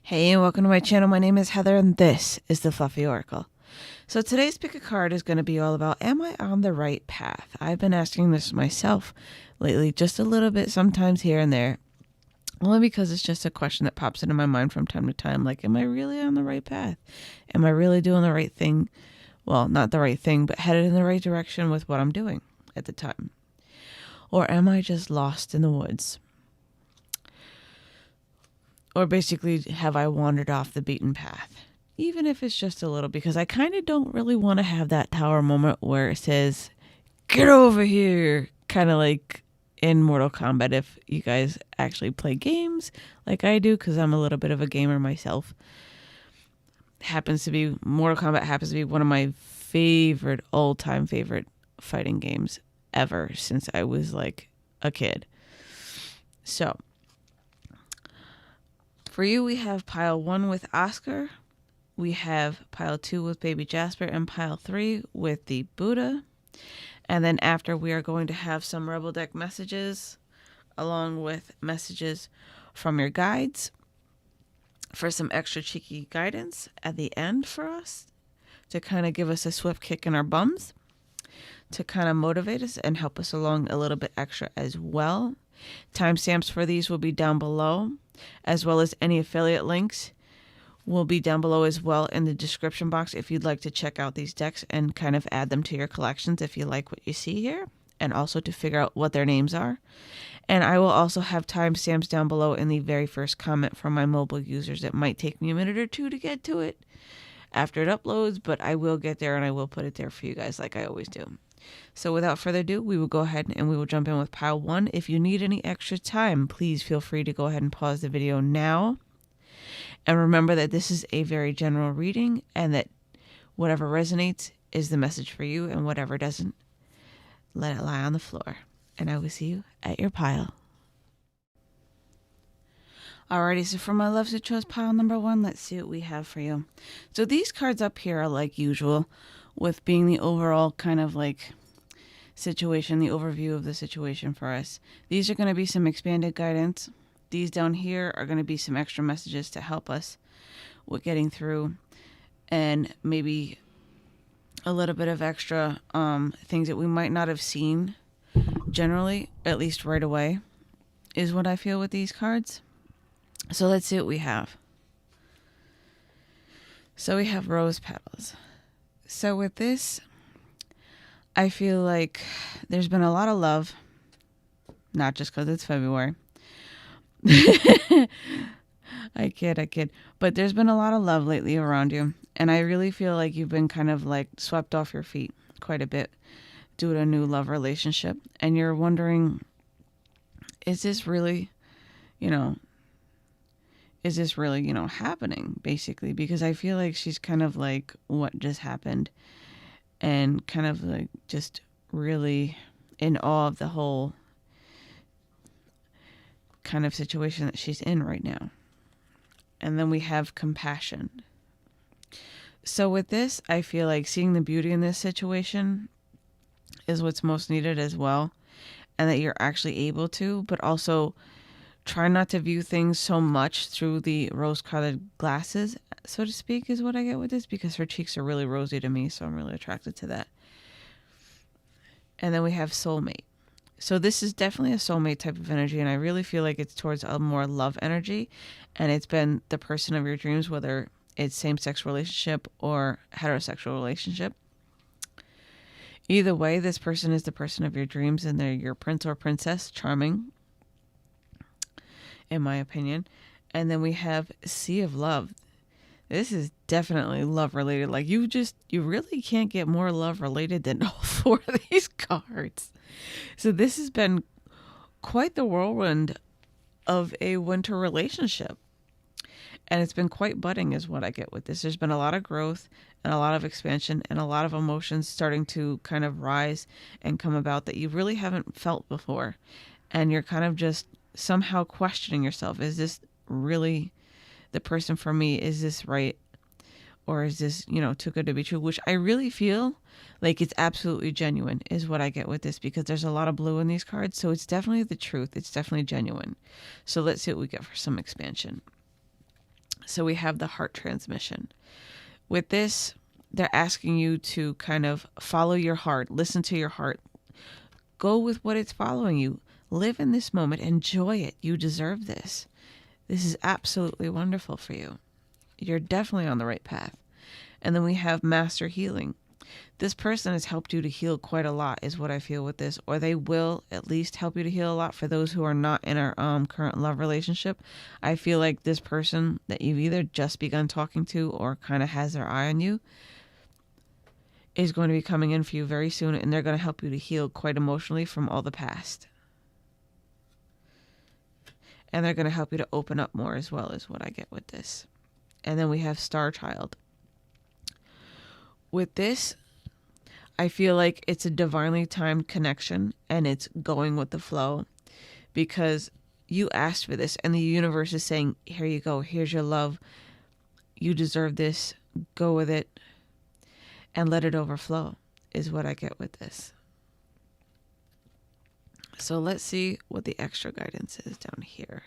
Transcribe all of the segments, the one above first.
Hey, and welcome to my channel. My name is Heather, and this is the Fluffy Oracle. So today's pick a card is going to be all about, am I on the right path? I've been asking this myself lately, just a little bit, sometimes here and there, only because it's just a question that pops into my mind from time to time. Like, am I really on the right path? Am I really doing the right thing? Well, not the right thing, but headed in the right direction with what I'm doing at the time. Or am I just lost in the woods? Or basically, have I wandered off the beaten path? Even if it's just a little, because I kind of don't really want to have that tower moment where it says, get over here, kind of like in Mortal Kombat, if you guys actually play games like I do, because I'm a little bit of a gamer myself. Mortal Kombat happens to be one of my all-time favorite fighting games ever since I was like a kid. So, for you, we have pile 1 with Oscar. We have pile 2 with Baby Jasper and pile 3 with the Buddha. And then after, we are going to have some Rebel Deck messages along with messages from your guides for some extra cheeky guidance at the end for us to kind of give us a swift kick in our bums, to kind of motivate us and help us along a little bit extra as well. Timestamps for these will be down below, as well as any affiliate links will be down below as well in the description box if you'd like to check out these decks and kind of add them to your collections if you like what you see here, and also to figure out what their names are. And I will also have timestamps down below in the very first comment from my mobile users. It might take me a minute or two to get to it after it uploads, but I will get there and I will put it there for you guys like I always do. So without further ado, we will go ahead and we will jump in with pile 1. If you need any extra time, please feel free to go ahead and pause the video now. And remember that this is a very general reading and that whatever resonates is the message for you, and whatever doesn't, let it lie on the floor. And I will see you at your pile. Alrighty, so for my loves who chose pile number 1, let's see what we have for you. So these cards up here are like usual, with being the overall kind of like situation, the overview of the situation for us. These are going to be some expanded guidance. These down here are going to be some extra messages to help us with getting through, and maybe a little bit of extra things that we might not have seen generally, at least right away, is what I feel with these cards. So let's see what we have. So we have rose petals. So with this, I feel like there's been a lot of love, not just because it's February. I kid. But there's been a lot of love lately around you. And I really feel like you've been kind of like swept off your feet quite a bit due to a new love relationship. And you're wondering, is this really, happening, basically? Because I feel like she's kind of like, what just happened? And kind of like just really in awe of the whole kind of situation that she's in right now. And then we have compassion. So with this, I feel like seeing the beauty in this situation is what's most needed as well. And that you're actually able to, but also try not to view things so much through the rose-colored glasses, so to speak, is what I get with this, because her cheeks are really rosy to me, so I'm really attracted to that. And then we have soulmate. So this is definitely a soulmate type of energy, and I really feel like it's towards a more love energy, and it's been the person of your dreams, whether it's same-sex relationship or heterosexual relationship. Either way, this person is the person of your dreams, and they're your prince or princess, charming, in my opinion. And then we have Sea of Love. This is definitely love related. Like you really can't get more love related than all 4 of these cards. So this has been quite the whirlwind of a winter relationship. And it's been quite budding is what I get with this. There's been a lot of growth and a lot of expansion and a lot of emotions starting to kind of rise and come about that you really haven't felt before. And you're kind of just somehow questioning yourself. Is this really the person for me? Is this right? Or is this, too good to be true? Which I really feel like it's absolutely genuine is what I get with this, because there's a lot of blue in these cards. So it's definitely the truth. It's definitely genuine. So let's see what we get for some expansion. So we have the heart transmission. With this, they're asking you to kind of follow your heart, listen to your heart, go with what it's following you, live in this moment, enjoy it. You deserve this. This is absolutely wonderful for you. You're definitely on the right path. And then we have master healing. This person has helped you to heal quite a lot is what I feel with this, or they will at least help you to heal a lot. For those who are not in our current love relationship, I feel like this person that you've either just begun talking to or kind of has their eye on you is going to be coming in for you very soon, and they're going to help you to heal quite emotionally from all the past. And they're going to help you to open up more as well, is what I get with this. And then we have Star Child. With this, I feel like it's a divinely timed connection and it's going with the flow because you asked for this and the universe is saying, here you go, here's your love. You deserve this. Go with it and let it overflow is what I get with this. So let's see what the extra guidance is down here.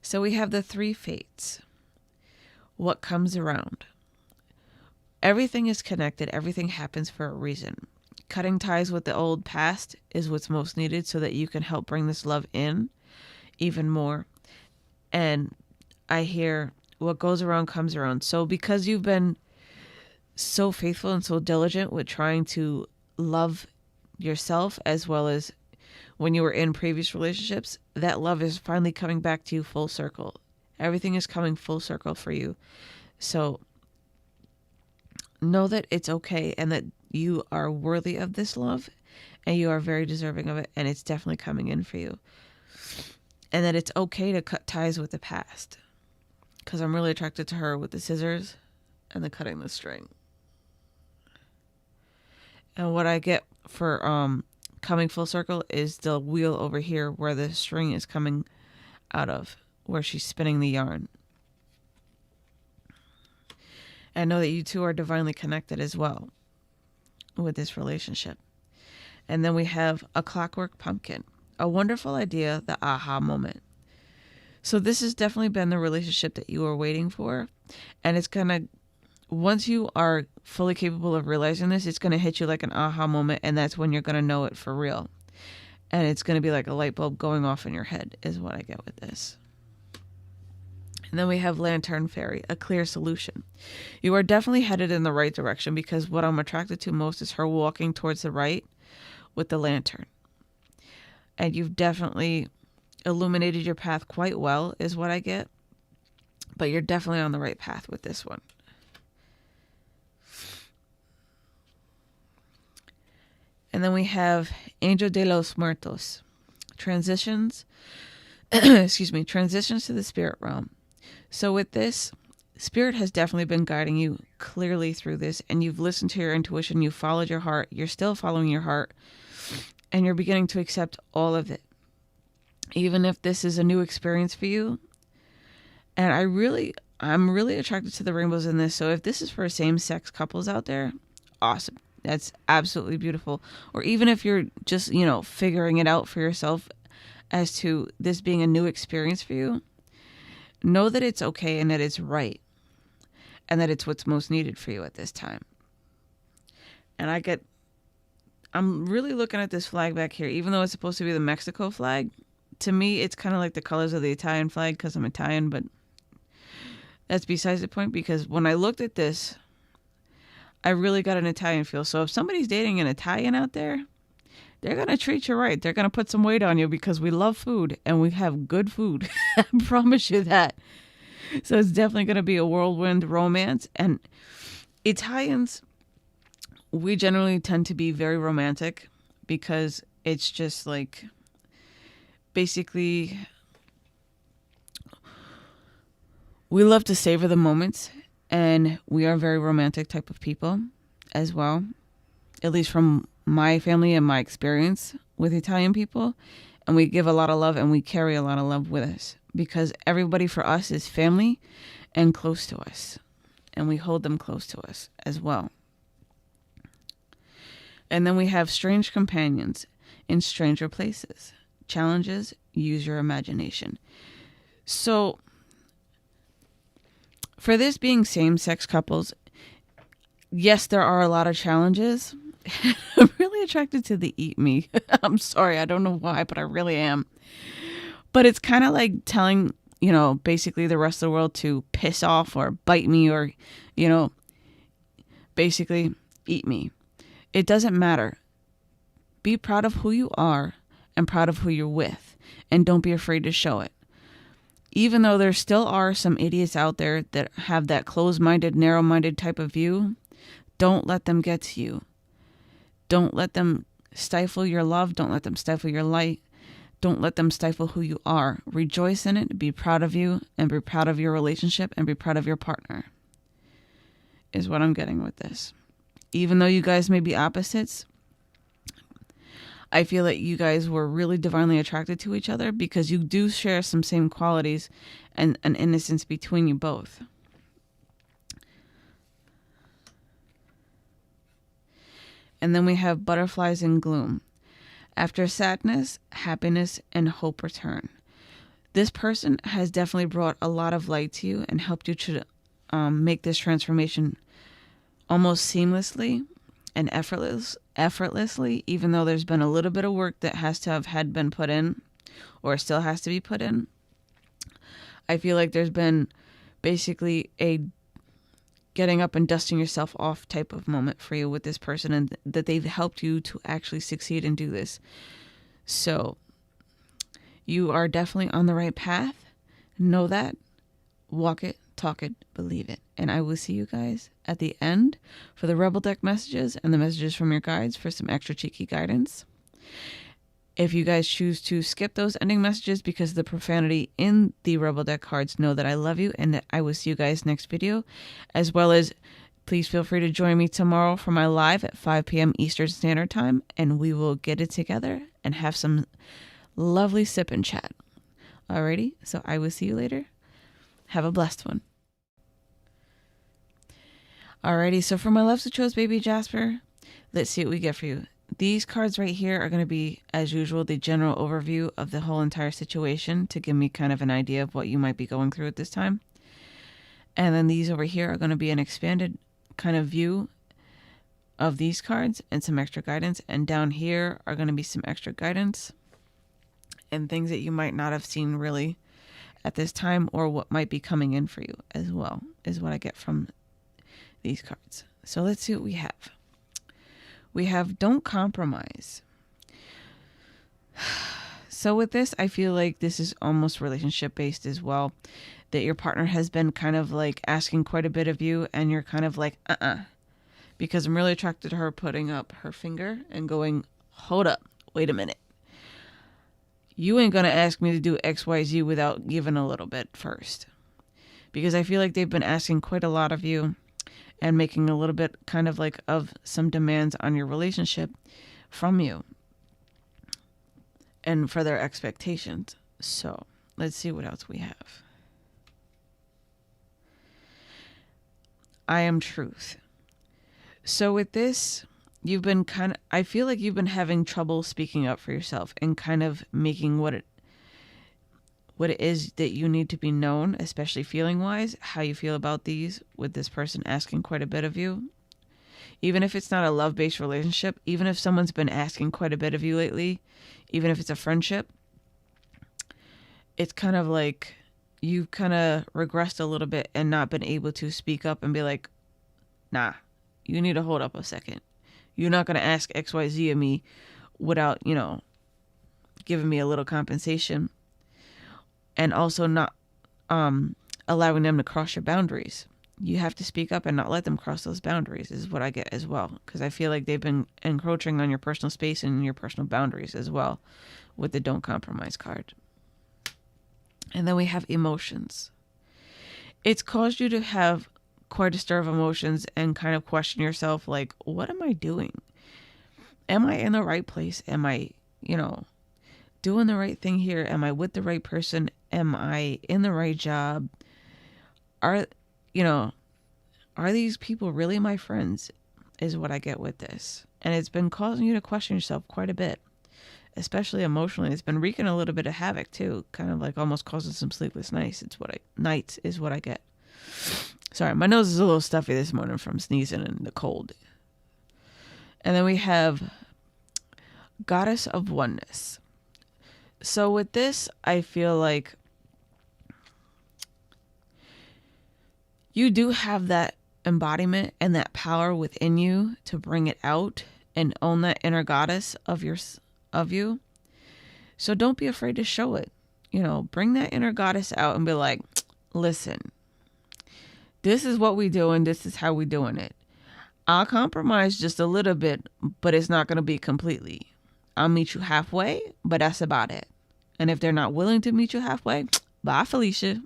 So we have the 3 fates. What comes around? Everything is connected. Everything happens for a reason. Cutting ties with the old past is what's most needed so that you can help bring this love in even more. And I hear what goes around comes around. So because you've been so faithful and so diligent with trying to love yourself as well as when you were in previous relationships, that love is finally coming back to you full circle. Everything is coming full circle for you. So know that it's okay and that you are worthy of this love and you are very deserving of it and it's definitely coming in for you. And that it's okay to cut ties with the past. Because I'm really attracted to her with the scissors and the cutting the string. And what I get for coming full circle is the wheel over here where the string is coming out of, where she's spinning the yarn. And know that you two are divinely connected as well with this relationship. And then we have a clockwork pumpkin, a wonderful idea, the aha moment. So this has definitely been the relationship that you were waiting for. And it's going to, once you are fully capable of realizing this, it's going to hit you like an aha moment. And that's when you're going to know it for real. And it's going to be like a light bulb going off in your head is what I get with this. And then we have Lantern Fairy, a clear solution. You are definitely headed in the right direction because what I'm attracted to most is her walking towards the right with the lantern. And you've definitely illuminated your path quite well is what I get. But you're definitely on the right path with this one. And then we have Angel de los Muertos. Transitions to the spirit realm. So with this, Spirit has definitely been guiding you clearly through this, and you've listened to your intuition, you've followed your heart, you're still following your heart, and you're beginning to accept all of it. Even if this is a new experience for you. And I'm really attracted to the rainbows in this. So if this is for same-sex couples out there, awesome. That's absolutely beautiful. Or even if you're just, figuring it out for yourself as to this being a new experience for you, know that it's okay and that it's right and that it's what's most needed for you at this time. And I'm really looking at this flag back here, even though it's supposed to be the Mexico flag. To me, it's kind of like the colors of the Italian flag because I'm Italian, but that's besides the point because when I looked at this, I really got an Italian feel. So if somebody's dating an Italian out there, they're going to treat you right. They're going to put some weight on you because we love food and we have good food. I promise you that. So it's definitely going to be a whirlwind romance. And Italians, we generally tend to be very romantic because it's just like basically we love to savor the moments and we are very romantic type of people as well, at least from my family and my experience with Italian people. And we give a lot of love and we carry a lot of love with us because everybody for us is family and close to us. And we hold them close to us as well. And then we have strange companions in stranger places. Challenges, use your imagination. So For this being same-sex couples, yes, there are a lot of challenges. I'm really attracted to the eat me. I'm sorry, I don't know why, but I really am. But it's kind of like telling, basically the rest of the world to piss off or bite me or, basically eat me. It doesn't matter. Be proud of who you are and proud of who you're with, and don't be afraid to show it. Even though there still are some idiots out there that have that closed-minded, narrow-minded type of view, don't let them get to you. Don't let them stifle your love. Don't let them stifle your light. Don't let them stifle who you are. Rejoice in it. Be proud of you and be proud of your relationship and be proud of your partner, is what I'm getting with this. Even though you guys may be opposites, I feel that you guys were really divinely attracted to each other because you do share some same qualities and an innocence between you both. And then we have butterflies and gloom. After sadness, happiness, and hope return. This person has definitely brought a lot of light to you and helped you to make this transformation almost seamlessly and effortlessly, even though there's been a little bit of work that has to have had been put in or still has to be put in. I feel like there's been basically a getting up and dusting yourself off type of moment for you with this person, and that they've helped you to actually succeed and do this. So you are definitely on the right path. Know that. Walk it, talk it, believe it. And I will see you guys at the end for the Rebel Deck messages and the messages from your guides for some extra cheeky guidance. If you guys choose to skip those ending messages because of the profanity in the Rebel Deck cards, know that I love you and that I will see you guys next video. As well as, please feel free to join me tomorrow for my live at 5 p.m. Eastern Standard Time, and we will get it together and have some lovely sip and chat. Alrighty, so I will see you later. Have a blessed one. Alrighty, so for my loves who chose Baby Jasper, let's see what we get for you. These cards right here are going to be, as usual, the general overview of the whole entire situation to give me kind of an idea of what you might be going through at this time. And then these over here are going to be an expanded kind of view of these cards and some extra guidance. And down here are going to be some extra guidance and things that you might not have seen really at this time, or what might be coming in for you as well, is what I get from these cards. So let's see what we have. We have Don't Compromise. So with this, I feel like this is almost relationship based as well. That your partner has been kind of like asking quite a bit of you, and you're kind of like, because I'm really attracted to her putting up her finger and going, hold up, wait a minute. You ain't going to ask me to do XYZ without giving a little bit first. Because I feel like they've been asking quite a lot of you and making a little bit kind of like of some demands on your relationship from you and for their expectations. So let's see what else we have. I am truth. So with this, you've been I feel like you've been having trouble speaking up for yourself and kind of making what it is that you need to be known, especially feeling wise, how you feel about these with this person asking quite a bit of you. Even if it's not a love-based relationship, even if someone's been asking quite a bit of you lately, even if it's a friendship, it's kind of like you've kind of regressed a little bit and not been able to speak up and be like, nah, you need to hold up a second. You're not going to ask XYZ of me without, giving me a little compensation. And also not allowing them to cross your boundaries. You have to speak up and not let them cross those boundaries is what I get as well. Because I feel like they've been encroaching on your personal space and your personal boundaries as well with the Don't Compromise card. And then we have emotions. It's caused you to have quite a stir of emotions and kind of question yourself like, what am I doing? Am I in the right place? Am I, doing the right thing here? Am I with the right person? Am I in the right job? Are these people really my friends? Is what I get with this. And it's been causing you to question yourself quite a bit, especially emotionally. It's been wreaking a little bit of havoc too, kind of like almost causing some sleepless nights. Nights is what I get. Sorry, my nose is a little stuffy this morning from sneezing and the cold. And then we have Goddess of Oneness. So with this, I feel like you do have that embodiment and that power within you to bring it out and own that inner goddess of you. So don't be afraid to show it. Bring that inner goddess out and be like, listen, this is what we doing. This is how we doing it. I'll compromise just a little bit, but it's not going to be completely. I'll meet you halfway, but that's about it. And if they're not willing to meet you halfway, bye, Felicia.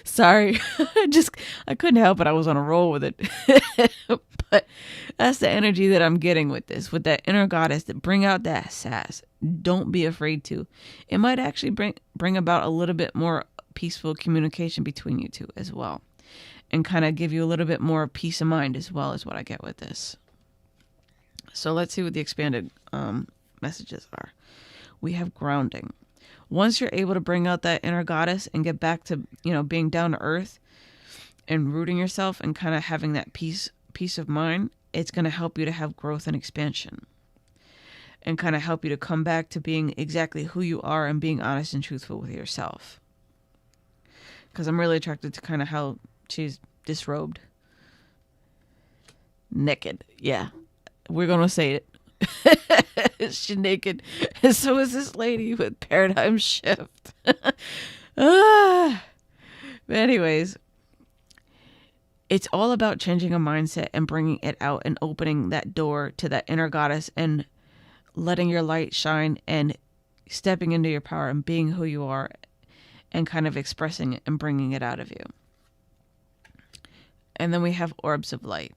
Sorry. I couldn't help it. I was on a roll with it. But that's the energy that I'm getting with this, with that inner goddess, that bring out that sass. Don't be afraid to. It might actually bring about a little bit more peaceful communication between you two as well. And kind of give you a little bit more peace of mind as well, is what I get with this. So let's see what the expanded messages are. We have grounding. Once you're able to bring out that inner goddess and get back to, being down to earth and rooting yourself and kind of having that peace of mind, it's going to help you to have growth and expansion and kind of help you to come back to being exactly who you are and being honest and truthful with yourself. Because I'm really attracted to kind of how she's disrobed. Naked. Yeah. We're going to say it. She's naked. And so is this lady with Paradigm Shift. But anyways, it's all about changing a mindset and bringing it out and opening that door to that inner goddess and letting your light shine and stepping into your power and being who you are and kind of expressing it and bringing it out of you. And then we have Orbs of Light.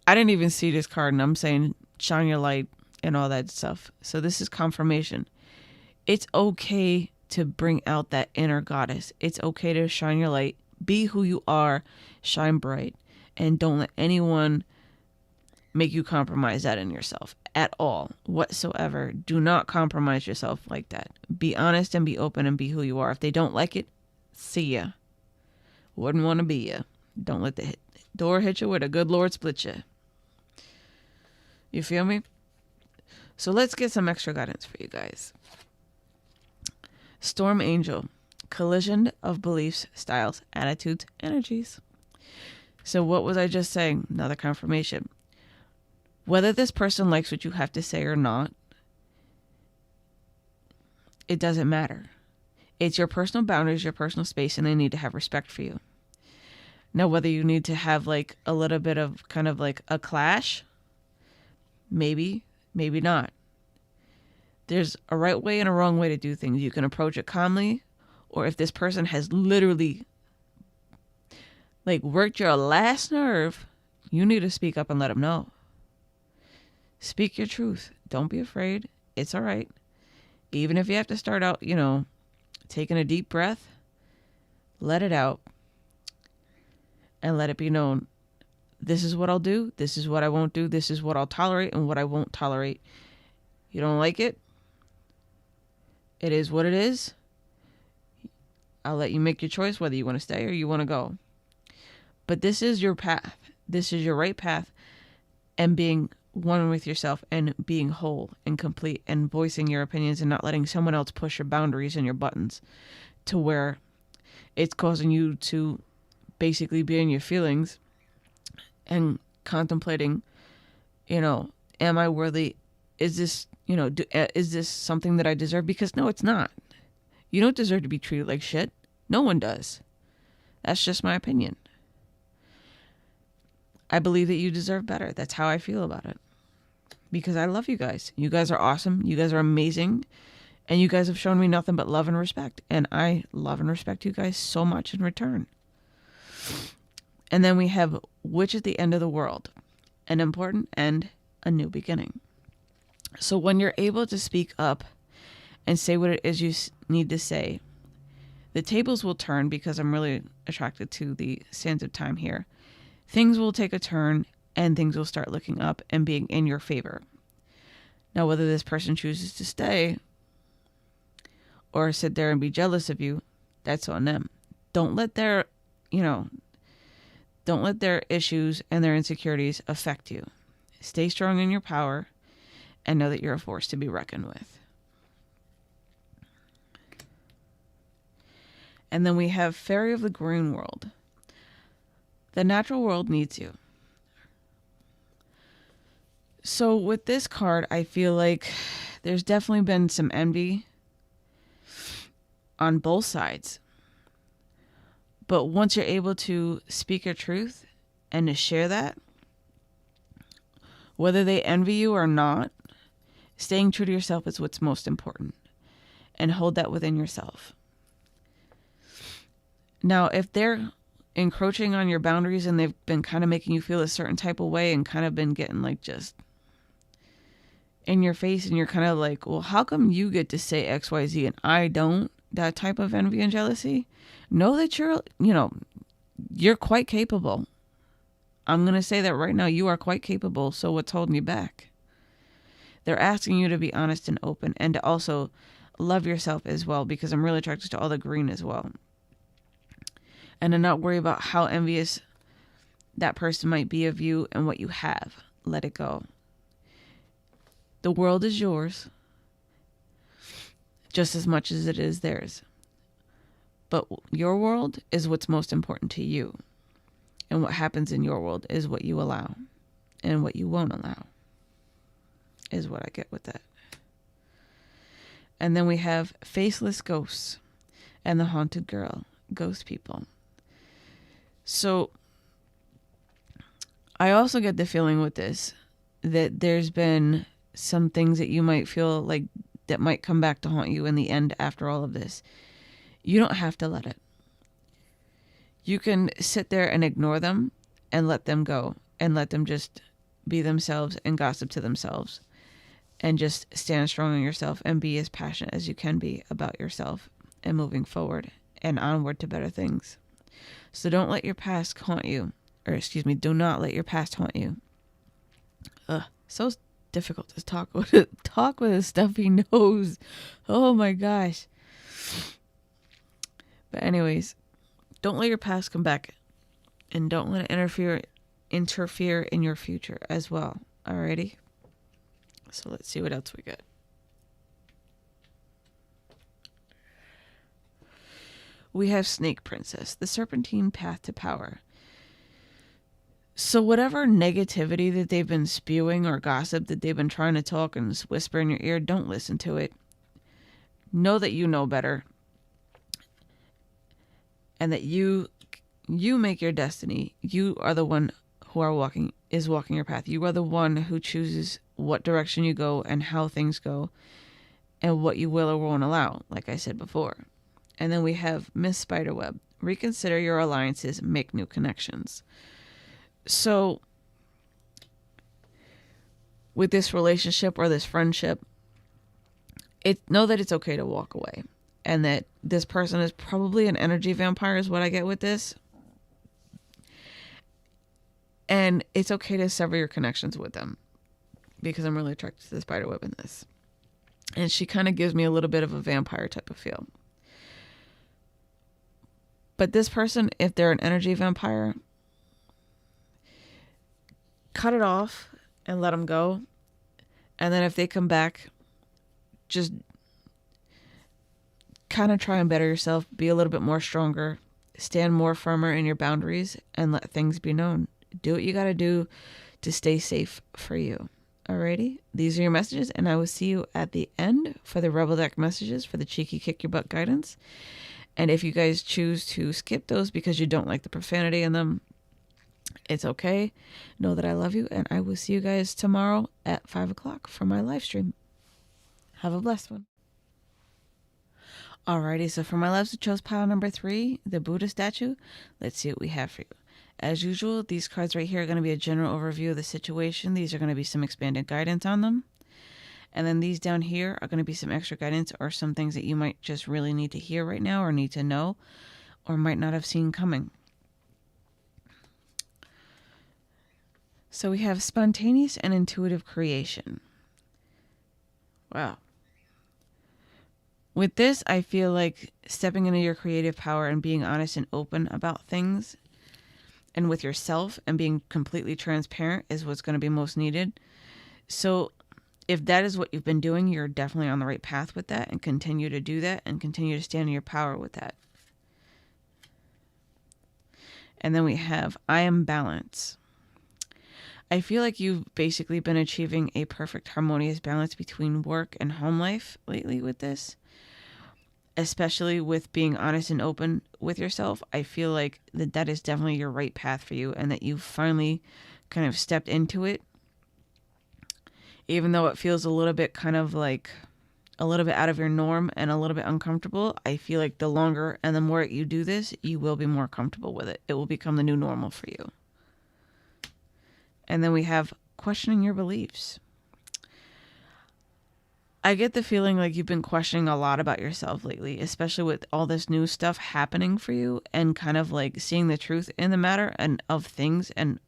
I didn't even see this card, and I'm saying shine your light and all that stuff. So this is confirmation. It's okay to bring out that inner goddess. It's okay to shine your light. Be who you are. Shine bright. And don't let anyone make you compromise that in yourself at all, whatsoever. Do not compromise yourself like that. Be honest and be open and be who you are. If they don't like it, see ya. Wouldn't want to be ya. Don't let the door hit you where the good Lord split you. You feel me? So let's get some extra guidance for you guys. Storm Angel. Collision of beliefs, styles, attitudes, energies. So what was I just saying? Another confirmation. Whether this person likes what you have to say or not, it doesn't matter. It's your personal boundaries, your personal space, and they need to have respect for you. Now, whether you need to have like a little bit of kind of like a clash, maybe, maybe not. There's a right way and a wrong way to do things. You can approach it calmly, or if this person has literally like worked your last nerve, you need to speak up and let them know. Speak your truth. Don't be afraid. It's all right. Even if you have to start out, taking a deep breath, let it out and let it be known. This is what I'll do. This is what I won't do. This is what I'll tolerate and what I won't tolerate. You don't like it? It is what it is. I'll let you make your choice whether you want to stay or you want to go. But this is your path. This is your right path. And being one with yourself and being whole and complete and voicing your opinions and not letting someone else push your boundaries and your buttons to where it's causing you to basically be in your feelings and contemplating, am I worthy? Is this, is this something that I deserve? Because no, it's not. You don't deserve to be treated like shit. No one does. That's just my opinion. I believe that you deserve better. That's how I feel about it. Because I love you guys. You guys are awesome. You guys are amazing. And you guys have shown me nothing but love and respect. And I love and respect you guys so much in return. And then we have Witch at the End of the World. An important end, a new beginning. So when you're able to speak up and say what it is you need to say, the tables will turn, because I'm really attracted to the sands of time here. Things will take a turn and things will start looking up and being in your favor. Now, whether this person chooses to stay or sit there and be jealous of you, That's on them. Don't let their, don't let their issues and their insecurities affect you. Stay strong in your power and know that you're a force to be reckoned with. And then we have Fairy of the Green World. The natural world needs you. So with this card, I feel like there's definitely been some envy on both sides. But once you're able to speak your truth and to share that, whether they envy you or not, staying true to yourself is what's most important. And hold that within yourself. Now, if they're encroaching on your boundaries and they've been kind of making you feel a certain type of way and kind of been getting like just in your face, and you're kind of like, well, how come you get to say XYZ and I don't? That type of envy and jealousy. Know that you're quite capable. I'm going to say that right now. You are quite capable. So what's holding you back? They're asking you to be honest and open and to also love yourself as well, because I'm really attracted to all the green as well. And to not worry about how envious that person might be of you and what you have. Let it go. The world is yours just as much as it is theirs. But your world is what's most important to you. And what happens in your world is what you allow. And what you won't allow is what I get with that. And then we have Faceless Ghosts and the Haunted Girl. Ghost people. So I also get the feeling with this that there's been some things that you might feel like that might come back to haunt you in the end after all of this. You don't have to let it. You can sit there and ignore them and let them go and let them just be themselves and gossip to themselves and just stand strong in yourself and be as passionate as you can be about yourself and moving forward and onward to better things. So don't let your past haunt you. Do not let your past haunt you. So difficult to talk with a stuffy nose. Oh my gosh. But anyways, don't let your past come back, and don't let it interfere in your future as well. Alrighty? So let's see what else we got. We have Snake Princess, the serpentine path to power. So whatever negativity that they've been spewing or gossip that they've been trying to talk and whisper in your ear, don't listen to it. Know that you know better. And that you make your destiny. You are the one who walking your path. You are the one who chooses what direction you go and how things go and what you will or won't allow, like I said before. And then we have Miss Spiderweb. Reconsider your alliances, make new connections. So with this relationship or this friendship, know that it's okay to walk away. And that this person is probably an energy vampire is what I get with this. And it's okay to sever your connections with them. Because I'm really attracted to the Spiderweb in this. And she kind of gives me a little bit of a vampire type of feel. But this person, if they're an energy vampire, cut it off and let them go. And then if they come back, just kind of try and better yourself, be a little bit more stronger, stand more firmer in your boundaries, and let things be known. Do what you got to do to stay safe for you. Alrighty, these are your messages, and I will see you at the end for the Rebel Deck messages for the Cheeky Kick Your Butt guidance. And if you guys choose to skip those because you don't like the profanity in them, it's okay. Know that I love you, and I will see you guys tomorrow at 5 o'clock for my live stream. Have a blessed one. Alrighty, so for my loves who chose pile number 3, the Buddha statue, let's see what we have for you. As usual, these cards right here are going to be a general overview of the situation. These are going to be some expanded guidance on them. And then these down here are going to be some extra guidance or some things that you might just really need to hear right now or need to know or might not have seen coming. So we have spontaneous and intuitive creation. Wow. With this, I feel like stepping into your creative power and being honest and open about things and with yourself and being completely transparent is what's going to be most needed. So if that is what you've been doing, you're definitely on the right path with that, and continue to do that and continue to stand in your power with that. And then we have I am balance. I feel like you've basically been achieving a perfect harmonious balance between work and home life lately with this, especially with being honest and open with yourself. I feel like that is definitely your right path for you, and that you finally kind of stepped into it. Even though it feels a little bit kind of like a little bit out of your norm and a little bit uncomfortable, I feel like the longer and the more you do this, you will be more comfortable with it. It will become the new normal for you. And then we have questioning your beliefs. I get the feeling like you've been questioning a lot about yourself lately, especially with all this new stuff happening for you, and kind of like seeing the truth in the matter and of things, and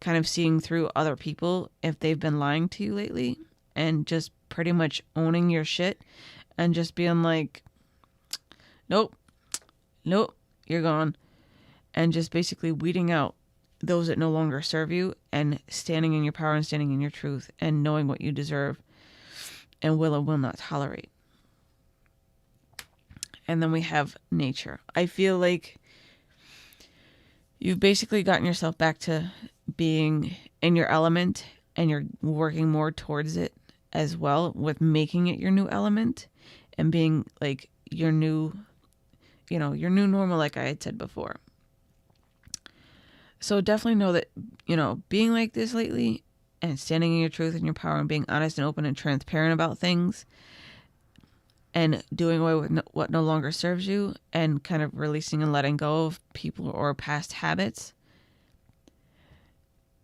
kind of seeing through other people if they've been lying to you lately, and just pretty much owning your shit and just being like, nope, you're gone. And just basically weeding out those that no longer serve you, and standing in your power and standing in your truth and knowing what you deserve and will or will not tolerate. And then we have nature. I feel like you've basically gotten yourself back to being in your element, and you're working more towards it as well, with making it your new element and being like your new, your new normal, like I had said before. So definitely know that, being like this lately and standing in your truth and your power and being honest and open and transparent about things and doing away with what no longer serves you, and kind of releasing and letting go of people or past habits,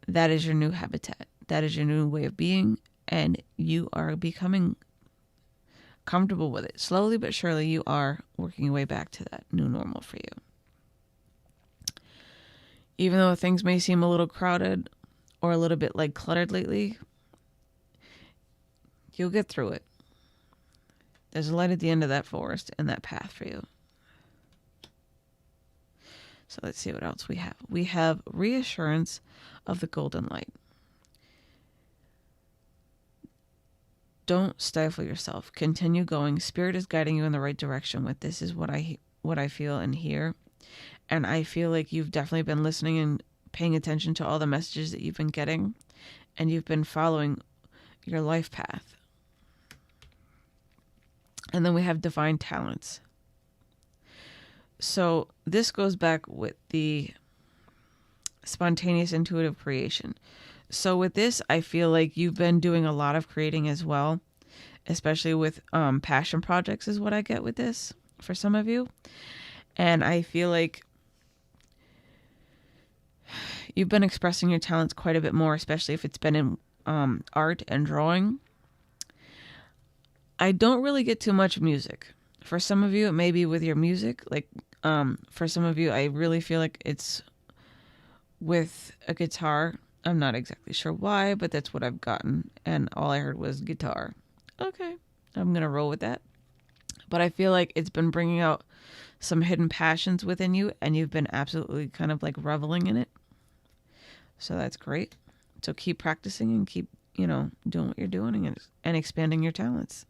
that is your new habitat. That is your new way of being, and you are becoming comfortable with it. Slowly but surely, you are working your way back to that new normal for you. Even though things may seem a little crowded or a little bit like cluttered lately, you'll get through it. There's a light at the end of that forest and that path for you. So let's see what else we have. We have reassurance of the golden light. Don't stifle yourself. Continue going. Spirit is guiding you in the right direction with this, is what I feel and hear. And I feel like you've definitely been listening and paying attention to all the messages that you've been getting, and you've been following your life path. And then we have divine talents. So this goes back with the spontaneous intuitive creation. So with this, I feel like you've been doing a lot of creating as well, especially with passion projects is what I get with this for some of you. And I feel like you've been expressing your talents quite a bit more, especially if it's been in art and drawing. I don't really get too much music. For some of you, it may be with your music. Like, for some of you, I really feel like it's with a guitar. I'm not exactly sure why, but that's what I've gotten. And all I heard was guitar. Okay, I'm going to roll with that. But I feel like it's been bringing out some hidden passions within you, and you've been absolutely kind of like reveling in it. So that's great. So keep practicing and keep, doing what you're doing and expanding your talents.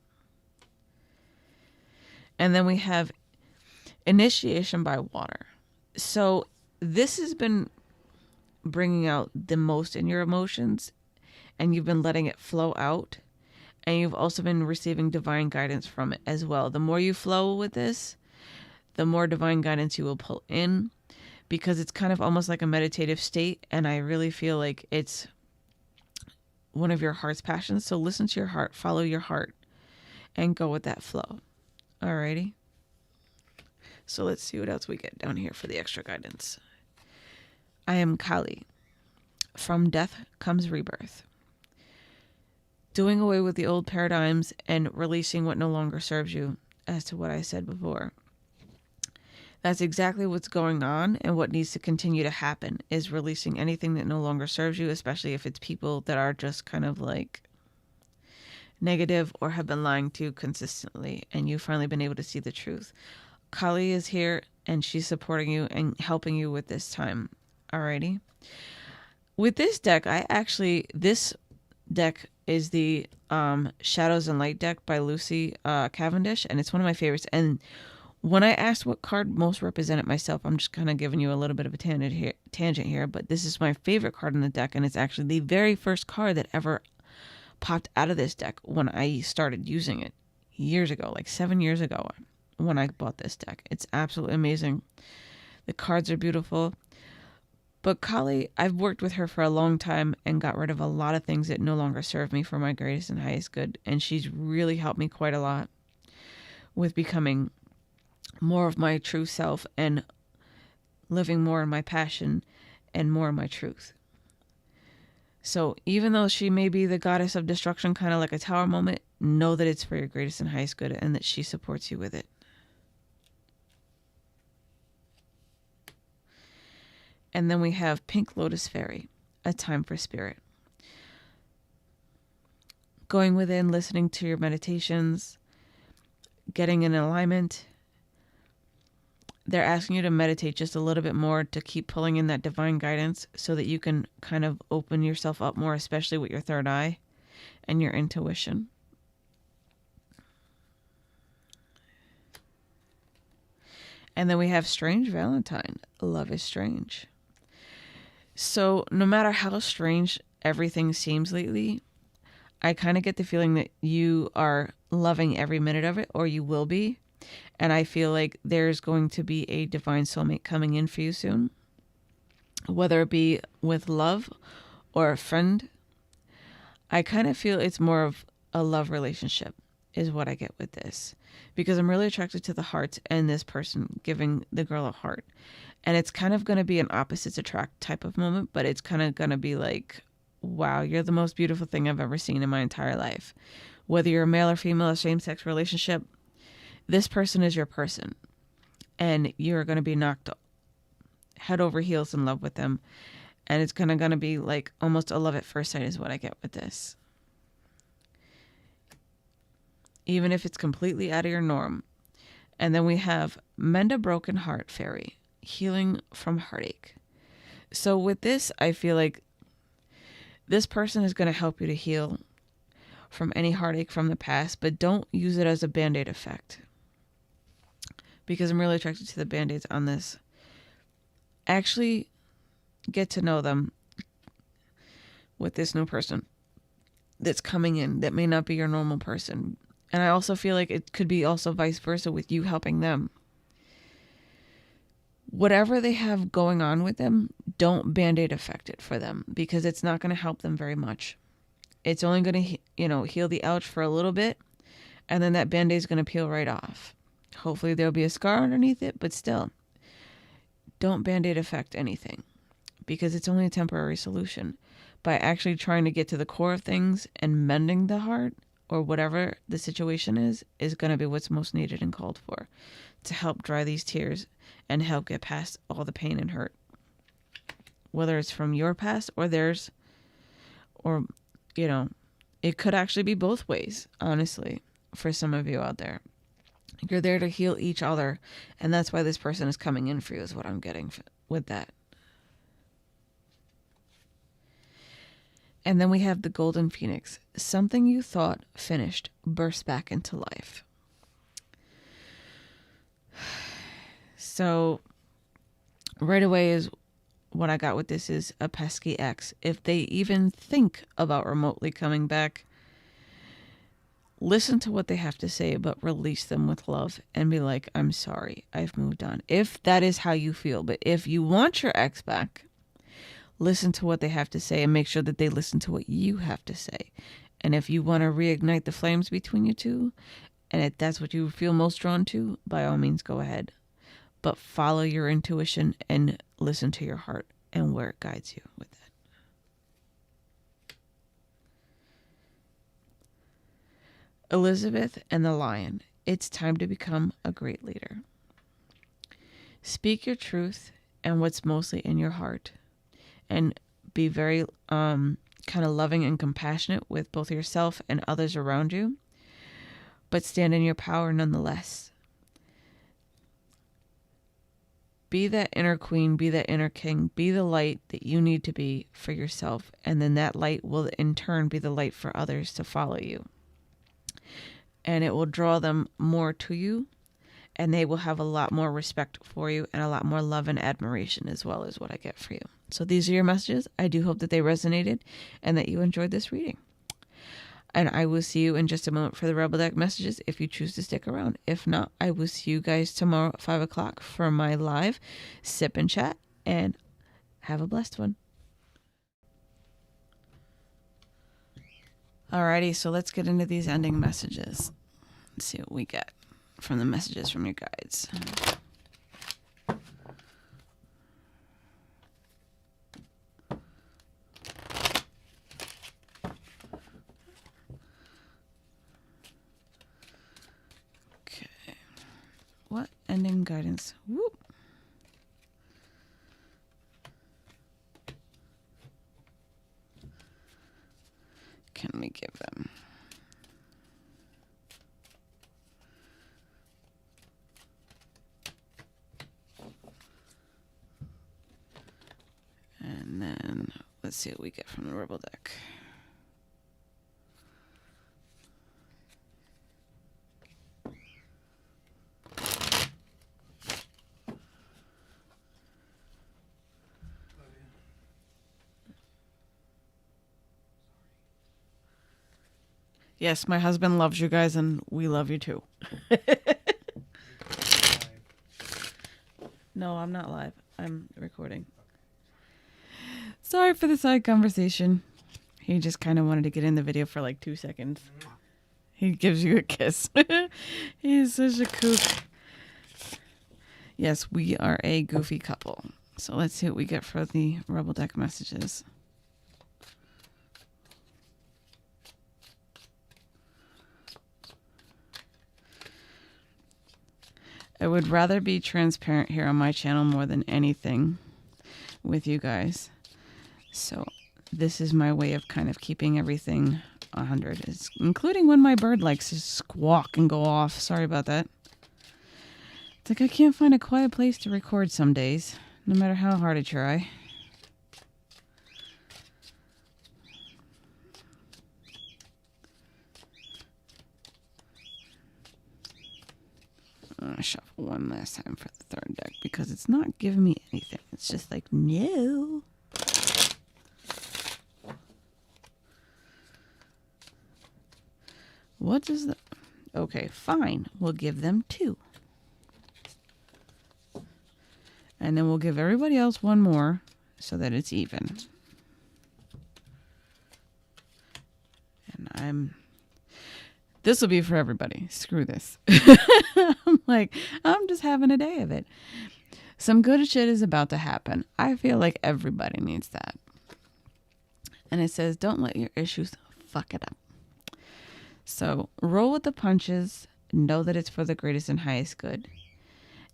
And then we have initiation by water. So this has been bringing out the most in your emotions, and you've been letting it flow out. And you've also been receiving divine guidance from it as well. The more you flow with this, the more divine guidance you will pull in, because it's kind of almost like a meditative state. And I really feel like it's one of your heart's passions. So listen to your heart, follow your heart, and go with that flow. Alrighty. So let's see what else we get down here for the extra guidance. I am Kali. From death comes rebirth. Doing away with the old paradigms and releasing what no longer serves you, as to what I said before. That's exactly what's going on, and what needs to continue to happen is releasing anything that no longer serves you, especially if it's people that are just kind of like negative or have been lying to you consistently, and you've finally been able to see the truth. Kali is here and she's supporting you and helping you with this time. Alrighty. With this deck, this deck is the Shadows and Light deck by Lucy Cavendish, and it's one of my favorites. And when I asked what card most represented myself, I'm just kind of giving you a little bit of a tangent here, but this is my favorite card in the deck, and it's actually the very first card that ever popped out of this deck when I started using it years ago, like 7 years ago when I bought this deck. It's absolutely amazing. The cards are beautiful. But Kali, I've worked with her for a long time and got rid of a lot of things that no longer serve me for my greatest and highest good. And she's really helped me quite a lot with becoming more of my true self and living more in my passion and more in my truth. So even though she may be the goddess of destruction, kind of like a tower moment, know that it's for your greatest and highest good and that she supports you with it. And then we have Pink Lotus Fairy, A Time for Spirit. Going within, listening to your meditations, getting in alignment. They're asking you to meditate just a little bit more to keep pulling in that divine guidance so that you can kind of open yourself up more, especially with your third eye and your intuition. And then we have Strange Valentine, Love is Strange. So no matter how strange everything seems lately, I kind of get the feeling that you are loving every minute of it, or you will be. And I feel like there's going to be a divine soulmate coming in for you soon, whether it be with love or a friend. I kind of feel it's more of a love relationship is what I get with this, because I'm really attracted to the heart and this person giving the girl a heart. And it's kind of going to be an opposites attract type of moment, but it's kind of going to be like, wow, you're the most beautiful thing I've ever seen in my entire life. Whether you're a male or female, a same-sex relationship, this person is your person. And you're going to be knocked head over heels in love with them. And it's going to be like almost a love at first sight is what I get with this. Even if it's completely out of your norm. And then we have Mend a Broken Heart Fairy, Healing from Heartache. So with this, I feel like this person is going to help you to heal from any heartache from the past, but don't use it as a band-aid effect, because I'm really attracted to the band-aids on this. Actually get to know them with this new person that's coming in that may not be your normal person. And I also feel like it could be also vice versa with you helping them. Whatever they have going on with them, don't band-aid affect it for them, because it's not going to help them very much. It's only going to, heal the ouch for a little bit, and then that band-aid is going to peel right off. Hopefully there'll be a scar underneath it, but still, don't band-aid affect anything, because it's only a temporary solution. By actually trying to get to the core of things and mending the heart, or whatever the situation is going to be what's most needed and called for to help dry these tears and help get past all the pain and hurt. Whether it's from your past or theirs, or, it could actually be both ways, honestly, for some of you out there. You're there to heal each other, and that's why this person is coming in for you, is what I'm getting with that. And then we have the Golden Phoenix. Something you thought finished bursts back into life. So right away is what I got with this is a pesky ex. If they even think about remotely coming back, listen to what they have to say, but release them with love and be like, I'm sorry, I've moved on. If that is how you feel. But if you want your ex back, listen to what they have to say and make sure that they listen to what you have to say. And if you want to reignite the flames between you two, and if that's what you feel most drawn to, by all means, go ahead. But follow your intuition and listen to your heart and where it guides you with that. Elizabeth and the Lion. It's time to become a great leader. Speak your truth and what's mostly in your heart. And be very kind of loving and compassionate with both yourself and others around you, but stand in your power nonetheless. Be that inner queen, be that inner king, be the light that you need to be for yourself, and then that light will in turn be the light for others to follow you. And it will draw them more to you, and they will have a lot more respect for you and a lot more love and admiration as well as what I get for you. So these are your messages. I do hope that they resonated and that you enjoyed this reading. And I will see you in just a moment for the Rebel Deck messages if you choose to stick around. If not, I will see you guys tomorrow at 5 o'clock for my live sip and chat. And have a blessed one. Alrighty, so let's get into these ending messages. Let's see what we get from the messages from your guides. What ending guidance? Whoop. Can we give them? And then let's see what we get from the Rebel Deck. Yes, my husband loves you guys, and we love you too. No, I'm not live. I'm recording. Sorry for the side conversation. He just kind of wanted to get in the video for like 2 seconds. He gives you a kiss. He's such a kook. Yes, we are a goofy couple. So let's see what we get for the Rebel Deck messages. I would rather be transparent here on my channel more than anything with you guys. So this is my way of kind of keeping everything 100, including when my bird likes to squawk and go off. Sorry about that. It's like I can't find a quiet place to record some days, no matter how hard I try. I'm going to shuffle one last time for the third deck because it's not giving me anything. It's just like, no. What does the... Okay, fine. We'll give them 2. And then we'll give everybody else 1 more so that it's even. And this will be for everybody. Screw this. I'm just having a day of it. Some good shit is about to happen. I feel like everybody needs that. And it says, don't let your issues fuck it up. So roll with the punches. Know that it's for the greatest and highest good.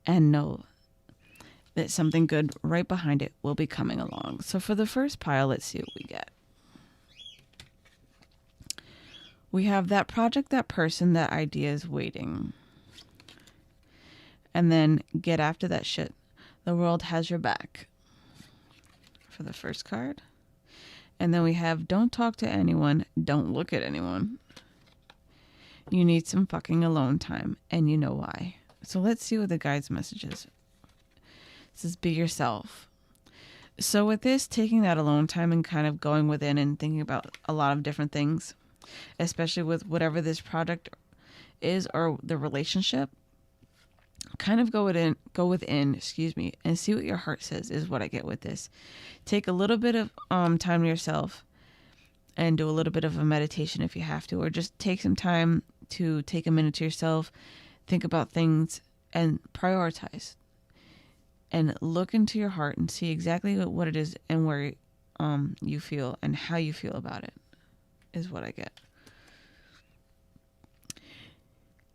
And know that something good right behind it will be coming along. So for the first pile, let's see what we get. We have that project, that person, that idea is waiting. And then get after that shit. The world has your back. For the first card. And then we have don't talk to anyone. Don't look at anyone. You need some fucking alone time. And you know why. So let's see what the guide's message is. It says be yourself. So with this, taking that alone time and kind of going within and thinking about a lot of different things, especially with whatever this project is or the relationship, kind of go within, and see what your heart says is what I get with this. Take a little bit of time to yourself and do a little bit of a meditation if you have to, or just take some time to take a minute to yourself, think about things and prioritize. And look into your heart and see exactly what it is and where you feel and how you feel about it is what I get.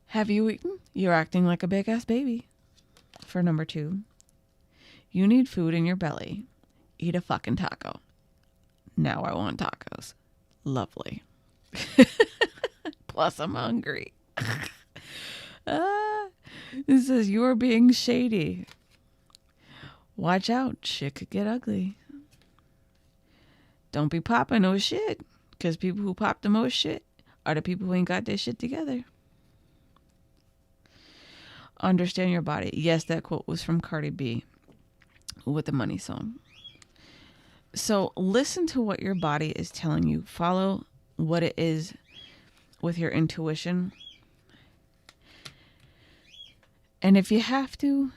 Have you eaten? You're acting like a big ass baby. For number 2, you need food in your belly. Eat a fucking taco. Now I want tacos. Lovely. Plus, I'm hungry. It says, you are being shady. Watch out. Shit could get ugly. Don't be popping no shit. Because people who pop the most shit are the people who ain't got their shit together. Understand your body. Yes, that quote was from Cardi B with the Money song. So listen to what your body is telling you. Follow what it is with your intuition. And if you have to,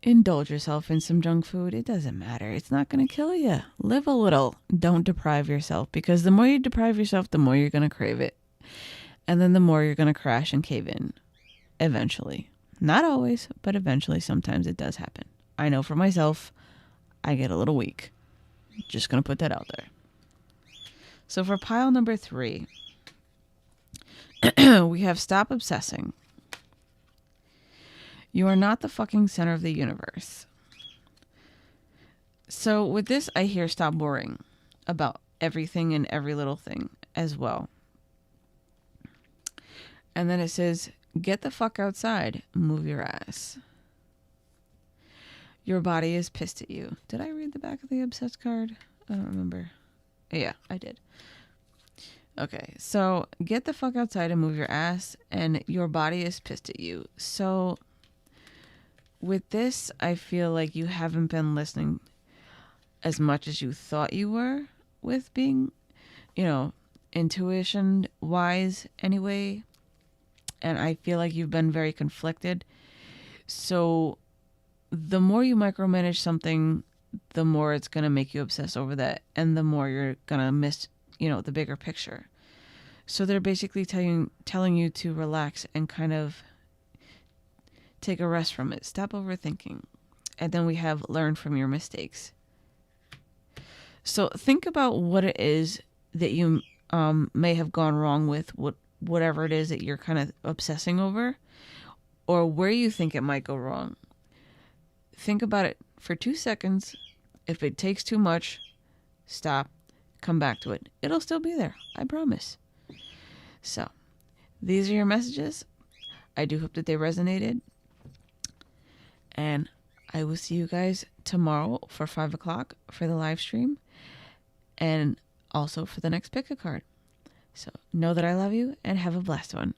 indulge yourself in some junk food. It doesn't matter. It's not going to kill you. Live a little. Don't deprive yourself, because the more you deprive yourself, the more you're going to crave it. And then the more you're going to crash and cave in eventually. Not always, but eventually. Sometimes it does happen. I know for myself, I get a little weak. Just going to put that out there. So for pile number 3, we have stop obsessing. You are not the fucking center of the universe. So with this, I hear stop worrying about everything and every little thing as well. And then it says, get the fuck outside. Move your ass. Your body is pissed at you. Did I read the back of the obsessed card? I don't remember. Yeah, I did. Okay, so get the fuck outside and move your ass, and your body is pissed at you. So with this, I feel like you haven't been listening as much as you thought you were with being, intuition wise anyway. And I feel like you've been very conflicted. So the more you micromanage something, the more it's going to make you obsess over that. And the more you're going to miss, the bigger picture. So they're basically telling you to relax and kind of take a rest from it. Stop overthinking. And then we have learn from your mistakes. So think about what it is that you may have gone wrong with, whatever it is that you're kind of obsessing over, or where you think it might go wrong. Think about it for 2 seconds. If it takes too much, stop, come back to it. It'll still be there, I promise. So, these are your messages. I do hope that they resonated. And I will see you guys tomorrow for 5 o'clock for the live stream. And also for the next pick a card. So know that I love you and have a blessed one.